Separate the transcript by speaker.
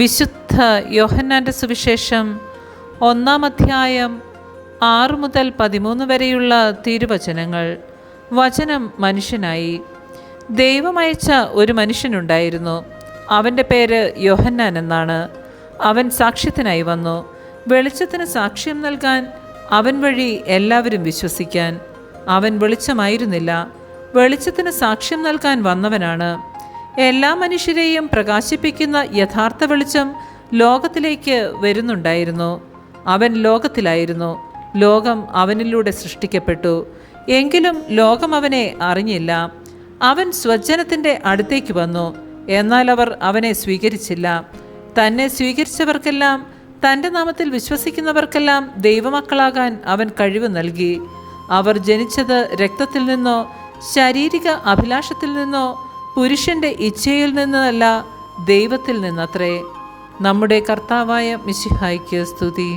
Speaker 1: വിശുദ്ധ യോഹന്നാൻ്റെ സുവിശേഷം 1 അധ്യായം 6 മുതൽ 13 വരെയുള്ള തിരുവചനങ്ങൾ. വചനം മനുഷ്യനായി. ദൈവം അയച്ച ഒരു മനുഷ്യനുണ്ടായിരുന്നു. അവൻ്റെ പേര് യോഹന്നാൻ എന്നാണ്. അവൻ സാക്ഷ്യത്തിനായി വന്നു, വെളിച്ചത്തിന് സാക്ഷ്യം നൽകാൻ, അവൻ വഴി എല്ലാവരും വിശ്വസിക്കാൻ. അവൻ വെളിച്ചമായിരുന്നില്ല, വെളിച്ചത്തിന് സാക്ഷ്യം നൽകാൻ വന്നവനാണ്. എല്ലാ മനുഷ്യരെയും പ്രകാശിപ്പിക്കുന്ന യഥാർത്ഥ വെളിച്ചം ലോകത്തിലേക്ക് വരുന്നുണ്ടായിരുന്നു. അവൻ ലോകത്തിലായിരുന്നു, ലോകം അവനിലൂടെ സൃഷ്ടിക്കപ്പെട്ടു, എങ്കിലും ലോകം അവനെ അറിഞ്ഞില്ല. അവൻ സ്വജനത്തിൻ്റെ അടുത്തേക്ക് വന്നു, എന്നാൽ അവർ അവനെ സ്വീകരിച്ചില്ല. തന്നെ സ്വീകരിച്ചവർക്കെല്ലാം, തൻ്റെ നാമത്തിൽ വിശ്വസിക്കുന്നവർക്കെല്ലാം ദൈവമക്കളാകാൻ അവൻ കഴിവ് നൽകി. അവർ ജനിച്ചത് രക്തത്തിൽ നിന്നോ ശാരീരിക അഭിലാഷത്തിൽ നിന്നോ പുരുഷൻ്റെ ഇച്ഛയിൽ നിന്നല്ല, ദൈവത്തിൽ നിന്നത്രേ. നമ്മുടെ കർത്താവായ മിശിഹായ്ക്ക് സ്തുതി.